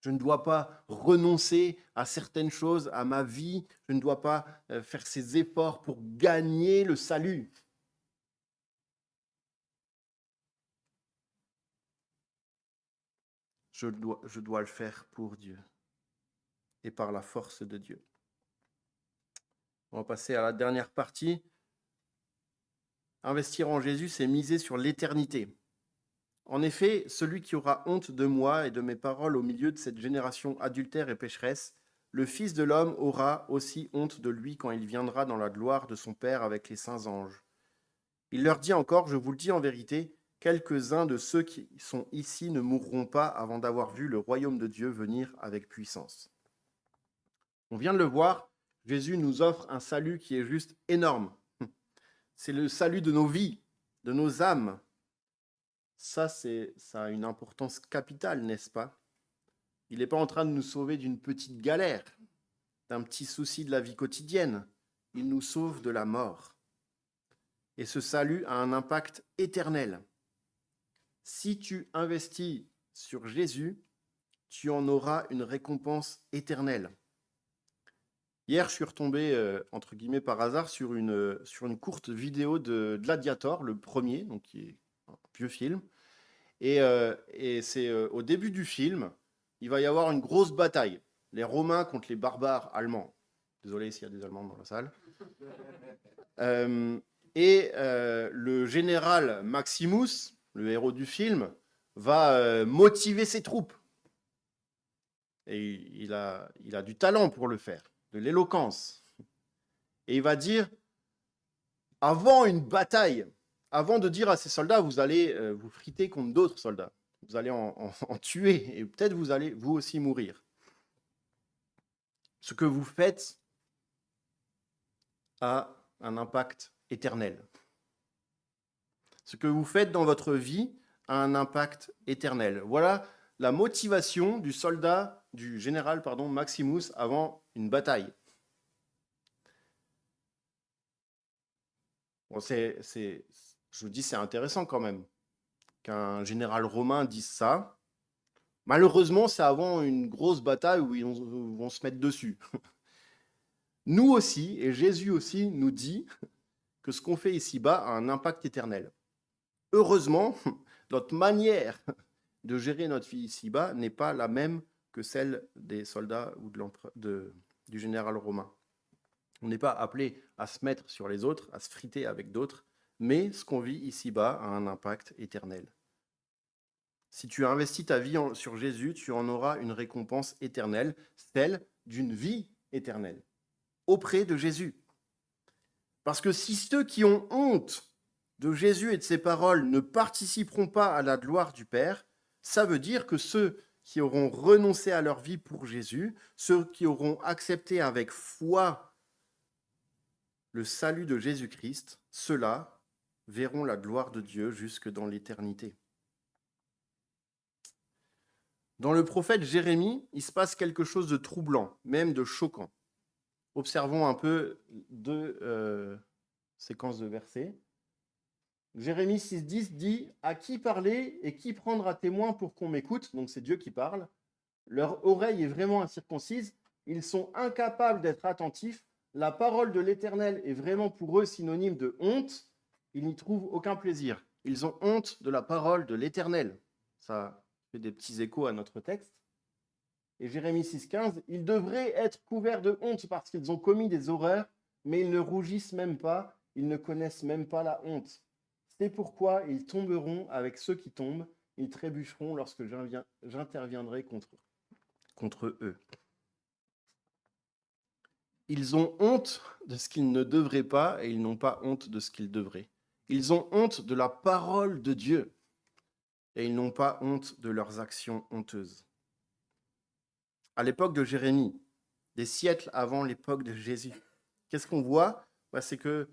Je ne dois pas renoncer à certaines choses, à ma vie. Je ne dois pas faire ces efforts pour gagner le salut. Je dois le faire pour Dieu et par la force de Dieu. On va passer à la dernière partie. Investir en Jésus, c'est miser sur l'éternité. En effet, celui qui aura honte de moi et de mes paroles au milieu de cette génération adultère et pécheresse, le Fils de l'homme aura aussi honte de lui quand il viendra dans la gloire de son Père avec les saints anges. Il leur dit encore, je vous le dis en vérité, quelques-uns de ceux qui sont ici ne mourront pas avant d'avoir vu le royaume de Dieu venir avec puissance. On vient de le voir, Jésus nous offre un salut qui est juste énorme. C'est le salut de nos vies, de nos âmes. Ça a une importance capitale, n'est-ce pas ? Il n'est pas en train de nous sauver d'une petite galère, d'un petit souci de la vie quotidienne. Il nous sauve de la mort. Et ce salut a un impact éternel. Si tu investis sur Jésus, tu en auras une récompense éternelle. Hier, je suis retombé, entre guillemets par hasard, sur une courte vidéo de Gladiator, le premier, donc qui est un vieux film. Et c'est au début du film, il va y avoir une grosse bataille. Les Romains contre les barbares allemands. Désolé s'il y a des Allemands dans la salle. Le général Maximus, le héros du film, va motiver ses troupes. Et il a du talent pour le faire, de l'éloquence. Et il va dire, avant une bataille, avant de dire à ces soldats, vous allez vous friter contre d'autres soldats, vous allez en tuer, et peut-être vous allez vous aussi mourir. Ce que vous faites a un impact éternel. Ce que vous faites dans votre vie a un impact éternel. Voilà la motivation du soldat, du général, Maximus, avant une bataille. Bon, je vous dis, c'est intéressant quand même qu'un général romain dise ça. Malheureusement, c'est avant une grosse bataille où ils vont se mettre dessus. Nous aussi, et Jésus aussi, nous dit que ce qu'on fait ici-bas a un impact éternel. Heureusement, notre manière de gérer notre vie ici-bas n'est pas la même que celle des soldats ou du général romain. On n'est pas appelé à se mettre sur les autres, à se friter avec d'autres, mais ce qu'on vit ici-bas a un impact éternel. Si tu investis ta vie sur Jésus, tu en auras une récompense éternelle, celle d'une vie éternelle, auprès de Jésus. Parce que si ceux qui ont honte de Jésus et de ses paroles ne participeront pas à la gloire du Père, ça veut dire que ceux qui auront renoncé à leur vie pour Jésus, ceux qui auront accepté avec foi le salut de Jésus-Christ, ceux-là verront la gloire de Dieu jusque dans l'éternité. Dans le prophète Jérémie, il se passe quelque chose de troublant, même de choquant. Observons un peu deux séquences de versets. Jérémie 6,10 dit « À qui parler et qui prendra témoin pour qu'on m'écoute ?» Donc c'est Dieu qui parle. Leur oreille est vraiment incirconcise. Ils sont incapables d'être attentifs. La parole de l'Éternel est vraiment pour eux synonyme de honte. Ils n'y trouvent aucun plaisir. Ils ont honte de la parole de l'Éternel. Ça fait des petits échos à notre texte. Et Jérémie 6,15 « Ils devraient être couverts de honte parce qu'ils ont commis des horreurs, mais ils ne rougissent même pas, ils ne connaissent même pas la honte. C'est pourquoi ils tomberont avec ceux qui tombent, ils trébucheront lorsque j'interviendrai contre eux. » Ils ont honte de ce qu'ils ne devraient pas et ils n'ont pas honte de ce qu'ils devraient. Ils ont honte de la parole de Dieu et ils n'ont pas honte de leurs actions honteuses. À l'époque de Jérémie, des siècles avant l'époque de Jésus, qu'est-ce qu'on voit ? C'est que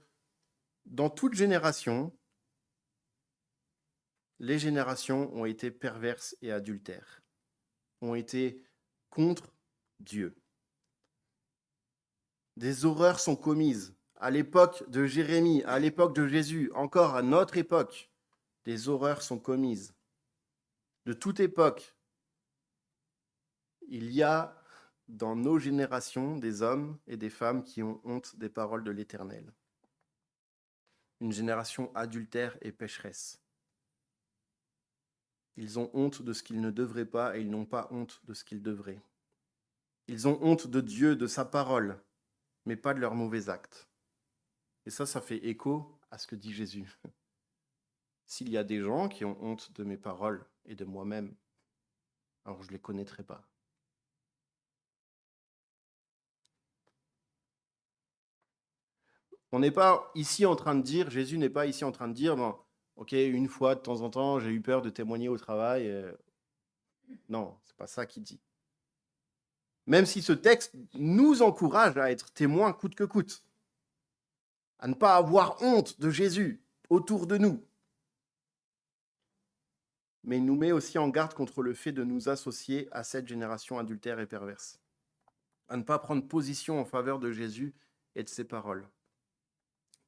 dans toute génération, les générations ont été perverses et adultères, ont été contre Dieu. Des horreurs sont commises à l'époque de Jérémie, à l'époque de Jésus, encore à notre époque. Des horreurs sont commises. De toute époque, il y a dans nos générations des hommes et des femmes qui ont honte des paroles de l'Éternel. Une génération adultère et pécheresse. Ils ont honte de ce qu'ils ne devraient pas et ils n'ont pas honte de ce qu'ils devraient. Ils ont honte de Dieu, de sa parole, mais pas de leurs mauvais actes. Et ça fait écho à ce que dit Jésus. S'il y a des gens qui ont honte de mes paroles et de moi-même, alors je ne les connaîtrai pas. On n'est pas ici en train de dire, Jésus n'est pas ici en train de dire, bon, ok, une fois de temps en temps, j'ai eu peur de témoigner au travail. Non, c'est pas ça qu'il dit. Même si ce texte nous encourage à être témoins coûte que coûte, à ne pas avoir honte de Jésus autour de nous. Mais il nous met aussi en garde contre le fait de nous associer à cette génération adultère et perverse, à ne pas prendre position en faveur de Jésus et de ses paroles.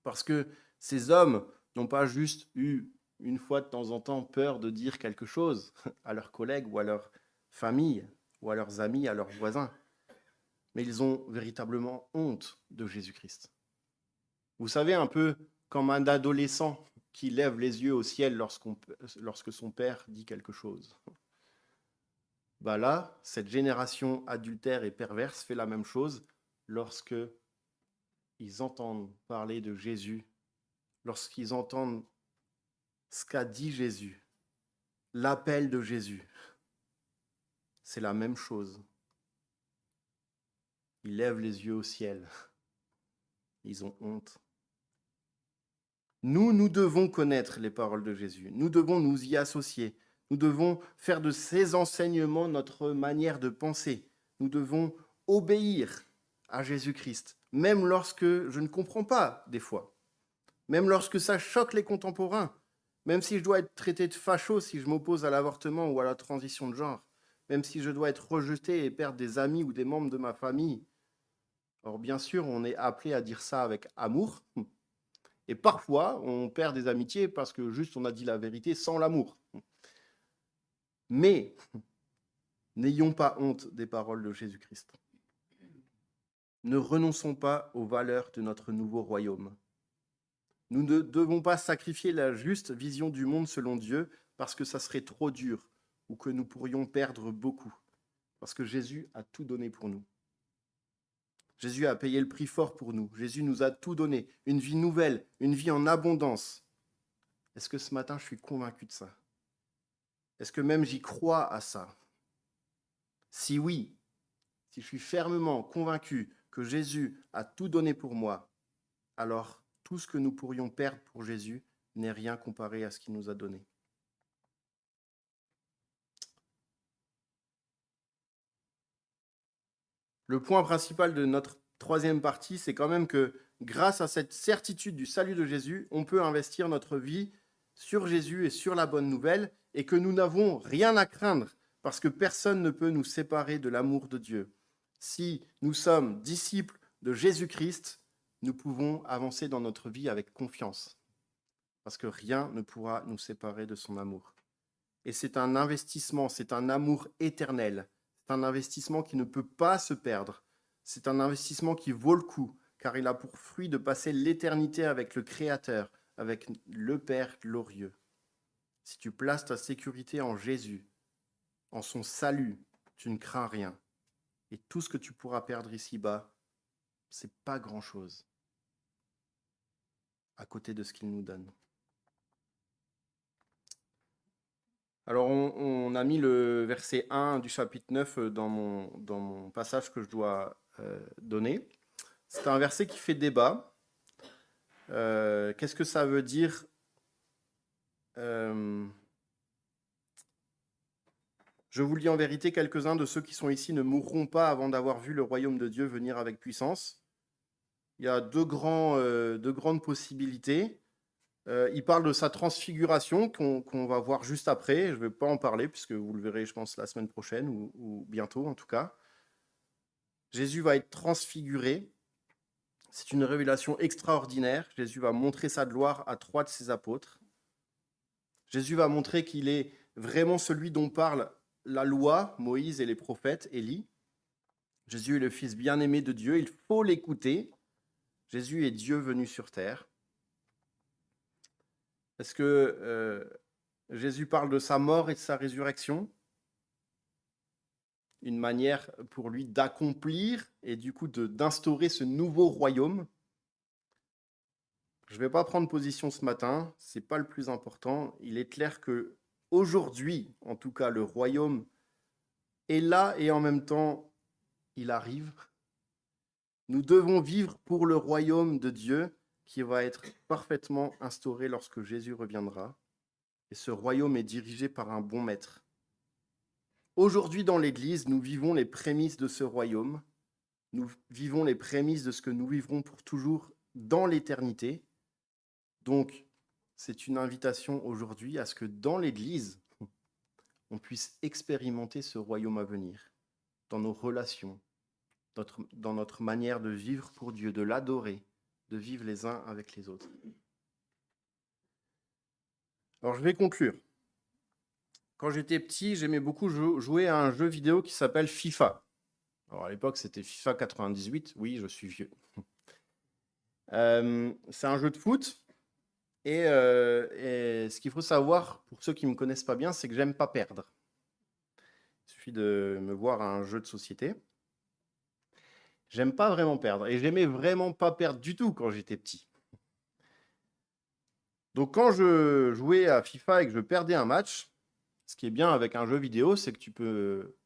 Parce que ces hommes n'ont pas juste eu, une fois de temps en temps, peur de dire quelque chose à leurs collègues ou à leur famille, ou à leurs amis, à leurs voisins, mais ils ont véritablement honte de Jésus-Christ. Vous savez, un peu comme un adolescent qui lève les yeux au ciel lorsque son père dit quelque chose. Là, cette génération adultère et perverse fait la même chose lorsque ils entendent parler de Jésus, lorsqu'ils entendent ce qu'a dit Jésus, l'appel de Jésus. C'est la même chose. Ils lèvent les yeux au ciel. Ils ont honte. Nous devons connaître les paroles de Jésus. Nous devons nous y associer. Nous devons faire de ces enseignements notre manière de penser. Nous devons obéir à Jésus-Christ, même lorsque je ne comprends pas des fois, même lorsque ça choque les contemporains, même si je dois être traité de facho si je m'oppose à l'avortement ou à la transition de genre, même si je dois être rejeté et perdre des amis ou des membres de ma famille. Or, bien sûr, on est appelé à dire ça avec amour, et parfois, on perd des amitiés parce que juste on a dit la vérité sans l'amour. Mais n'ayons pas honte des paroles de Jésus-Christ. Ne renonçons pas aux valeurs de notre nouveau royaume. Nous ne devons pas sacrifier la juste vision du monde selon Dieu parce que ça serait trop dur ou que nous pourrions perdre beaucoup, parce que Jésus a tout donné pour nous. Jésus a payé le prix fort pour nous. Jésus nous a tout donné, une vie nouvelle, une vie en abondance. Est-ce que ce matin, je suis convaincu de ça? Est-ce que même j'y crois à ça? Si oui, si je suis fermement convaincu que Jésus a tout donné pour moi, alors tout ce que nous pourrions perdre pour Jésus n'est rien comparé à ce qu'il nous a donné. Le point principal de notre troisième partie, c'est quand même que grâce à cette certitude du salut de Jésus, on peut investir notre vie sur Jésus et sur la bonne nouvelle, et que nous n'avons rien à craindre, parce que personne ne peut nous séparer de l'amour de Dieu. Si nous sommes disciples de Jésus-Christ, nous pouvons avancer dans notre vie avec confiance, parce que rien ne pourra nous séparer de son amour. Et c'est un investissement, c'est un amour éternel. C'est un investissement qui ne peut pas se perdre. C'est un investissement qui vaut le coup, car il a pour fruit de passer l'éternité avec le Créateur, avec le Père glorieux. Si tu places ta sécurité en Jésus, en son salut, tu ne crains rien. Et tout ce que tu pourras perdre ici-bas, c'est pas grand-chose à côté de ce qu'il nous donne. Alors, on a mis le verset 1 du chapitre 9 dans mon passage que je dois donner. C'est un verset qui fait débat. Qu'est-ce que ça veut dire Je vous lis en vérité, quelques-uns de ceux qui sont ici ne mourront pas avant d'avoir vu le royaume de Dieu venir avec puissance. Il y a deux grandes possibilités. Il parle de sa transfiguration qu'on va voir juste après. Je ne vais pas en parler puisque vous le verrez, je pense, la semaine prochaine ou bientôt en tout cas. Jésus va être transfiguré. C'est une révélation extraordinaire. Jésus va montrer sa gloire à 3 de ses apôtres. Jésus va montrer qu'il est vraiment celui dont parle la loi, Moïse et les prophètes, Élie. Jésus est le Fils bien-aimé de Dieu. Il faut l'écouter. Jésus est Dieu venu sur terre. Est-ce que Jésus parle de sa mort et de sa résurrection? Une manière pour lui d'accomplir et du coup d'instaurer ce nouveau royaume. Je ne vais pas prendre position ce matin, ce n'est pas le plus important. Il est clair que aujourd'hui, en tout cas, le royaume est là et en même temps, il arrive. Nous devons vivre pour le royaume de Dieu qui va être parfaitement instauré lorsque Jésus reviendra. Et ce royaume est dirigé par un bon maître. Aujourd'hui, dans l'Église, nous vivons les prémices de ce royaume. Nous vivons les prémices de ce que nous vivrons pour toujours dans l'éternité. Donc, c'est une invitation aujourd'hui à ce que dans l'Église, on puisse expérimenter ce royaume à venir, dans nos relations, dans notre manière de vivre pour Dieu, de l'adorer, de vivre les uns avec les autres. Alors, je vais conclure. Quand j'étais petit, j'aimais beaucoup jouer à un jeu vidéo qui s'appelle FIFA. Alors, à l'époque, c'était FIFA 98. Oui, je suis vieux. C'est un jeu de foot. Et ce qu'il faut savoir, pour ceux qui ne me connaissent pas bien, c'est que j'aime pas perdre. Il suffit de me voir à un jeu de société. J'aime pas vraiment perdre. Et j'aimais vraiment pas perdre du tout quand j'étais petit. Donc quand je jouais à FIFA et que je perdais un match, ce qui est bien avec un jeu vidéo, c'est que tu peux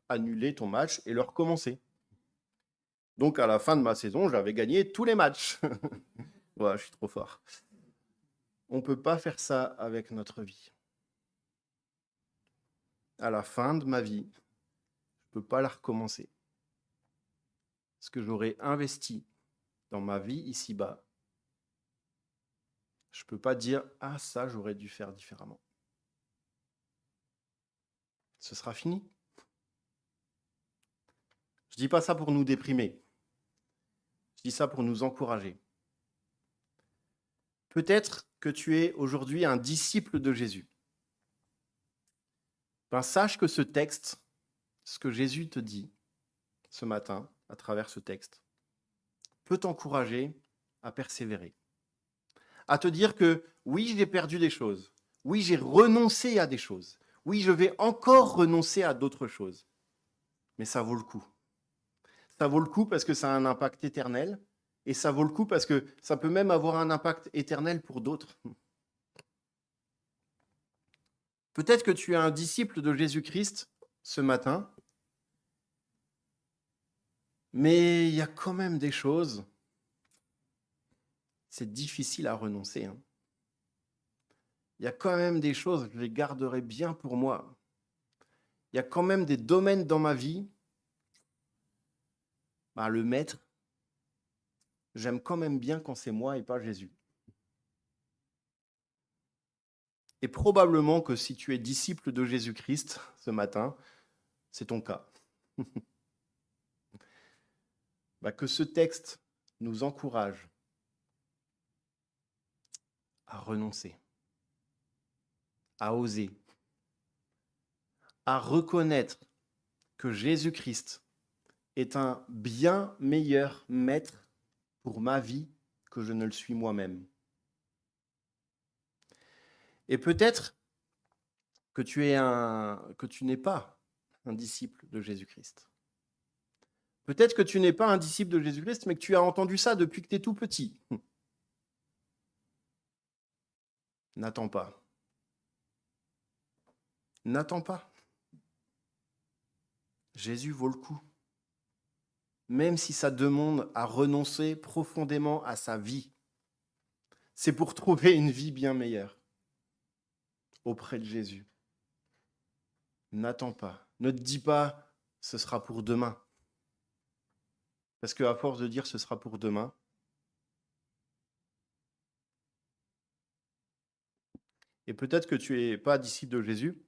annuler ton match et le recommencer. Donc, à la fin de ma saison, j'avais gagné tous les matchs. Ouais, je suis trop fort. On ne peut pas faire ça avec notre vie. À la fin de ma vie, je ne peux pas la recommencer. Ce que j'aurais investi dans ma vie ici-bas, je ne peux pas dire « Ah, ça, j'aurais dû faire différemment ». Ce sera fini. Je ne dis pas ça pour nous déprimer. Je dis ça pour nous encourager. Peut-être que tu es aujourd'hui un disciple de Jésus. Ben, sache que ce texte, ce que Jésus te dit ce matin à travers ce texte, peut t'encourager à persévérer. À te dire que oui, j'ai perdu des choses. Oui, j'ai renoncé à des choses. Oui, je vais encore renoncer à d'autres choses. Mais ça vaut le coup. Ça vaut le coup parce que ça a un impact éternel. Et ça vaut le coup parce que ça peut même avoir un impact éternel pour d'autres. Peut-être que tu es un disciple de Jésus-Christ ce matin, mais il y a quand même des choses, c'est difficile à renoncer. Il y a quand même des choses, je les garderai bien pour moi. Il y a quand même des domaines dans ma vie, le maître, j'aime quand même bien quand c'est moi et pas Jésus. Et probablement que si tu es disciple de Jésus-Christ ce matin, c'est ton cas. Que ce texte nous encourage à renoncer, à oser, à reconnaître que Jésus-Christ est un bien meilleur maître pour ma vie que je ne le suis moi-même. Et peut-être que tu n'es pas un disciple de Jésus-Christ. Peut-être que tu n'es pas un disciple de Jésus-Christ, mais que tu as entendu ça depuis que tu es tout petit. N'attends pas. N'attends pas. Jésus vaut le coup. Même si ça demande à renoncer profondément à sa vie. C'est pour trouver une vie bien meilleure auprès de Jésus. N'attends pas. Ne te dis pas, ce sera pour demain. Parce qu'à force de dire ce sera pour demain, et peut-être que tu n'es pas disciple de Jésus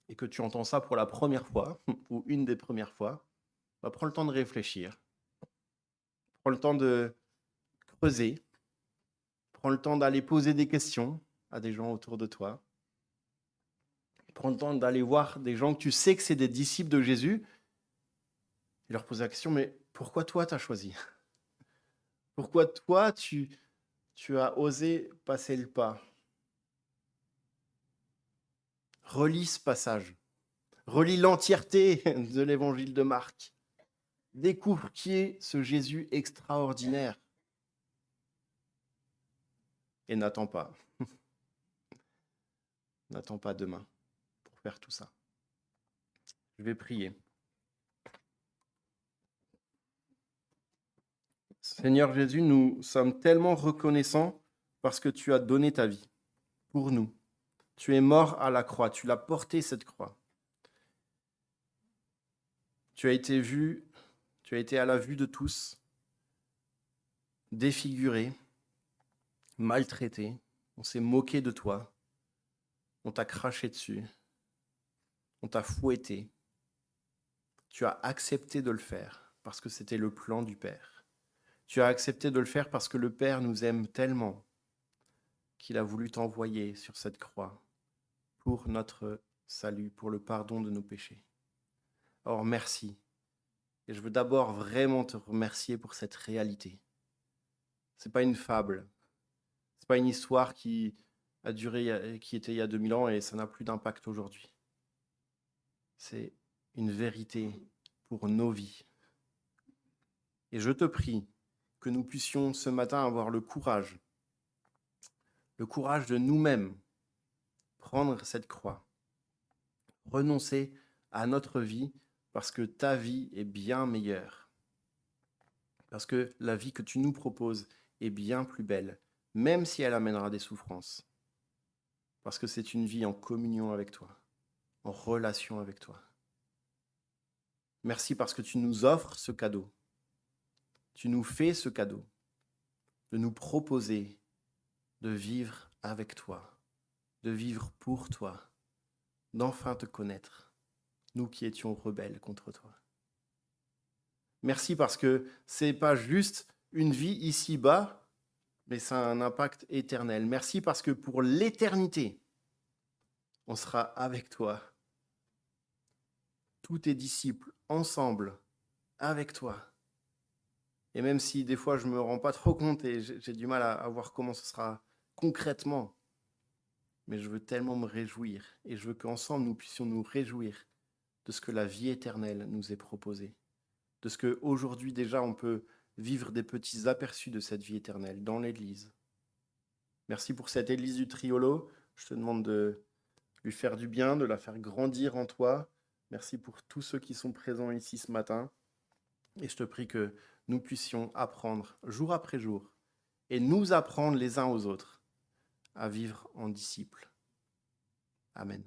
et que tu entends ça pour la première fois ou une des premières fois, prends le temps de réfléchir. Prends le temps de creuser. Prends le temps d'aller poser des questions à des gens autour de toi. Prends le temps d'aller voir des gens que tu sais que c'est des disciples de Jésus et leur poser la question, mais pourquoi toi tu as choisi? Pourquoi toi tu as osé passer le pas? Relis ce passage. Relis l'entièreté de l'évangile de Marc. Découvre qui est ce Jésus extraordinaire. Et n'attends pas. N'attends pas demain pour faire tout ça. Je vais prier. Seigneur Jésus, nous sommes tellement reconnaissants parce que tu as donné ta vie pour nous. Tu es mort à la croix, tu l'as porté cette croix. Tu as été vu, tu as été à la vue de tous, défiguré, maltraité. On s'est moqué de toi. On t'a craché dessus. On t'a fouetté. Tu as accepté de le faire parce que c'était le plan du Père. Tu as accepté de le faire parce que le Père nous aime tellement qu'il a voulu t'envoyer sur cette croix pour notre salut, pour le pardon de nos péchés. Or, merci. Et je veux d'abord vraiment te remercier pour cette réalité. Ce n'est pas une fable. Ce n'est pas une histoire qui a duré, qui était il y a 2000 ans et ça n'a plus d'impact aujourd'hui. C'est une vérité pour nos vies. Et je te prie que nous puissions ce matin avoir le courage de nous-mêmes prendre cette croix, renoncer à notre vie parce que ta vie est bien meilleure. Parce que la vie que tu nous proposes est bien plus belle, même si elle amènera des souffrances. Parce que c'est une vie en communion avec toi, en relation avec toi. Merci parce que tu nous offres ce cadeau. Tu nous fais ce cadeau de nous proposer de vivre avec toi, de vivre pour toi, d'enfin te connaître, nous qui étions rebelles contre toi. Merci parce que c'est pas juste une vie ici-bas, mais ça a un impact éternel. Merci parce que pour l'éternité, on sera avec toi, tous tes disciples, ensemble, avec toi. Et même si des fois je ne me rends pas trop compte et j'ai du mal à voir comment ce sera concrètement, mais je veux tellement me réjouir et je veux qu'ensemble nous puissions nous réjouir de ce que la vie éternelle nous est proposée, de ce qu'aujourd'hui déjà on peut vivre des petits aperçus de cette vie éternelle dans l'Église. Merci pour cette Église du Triolo. Je te demande de lui faire du bien, de la faire grandir en toi. Merci pour tous ceux qui sont présents ici ce matin. Et je te prie que nous puissions apprendre jour après jour et nous apprendre les uns aux autres à vivre en disciples. Amen.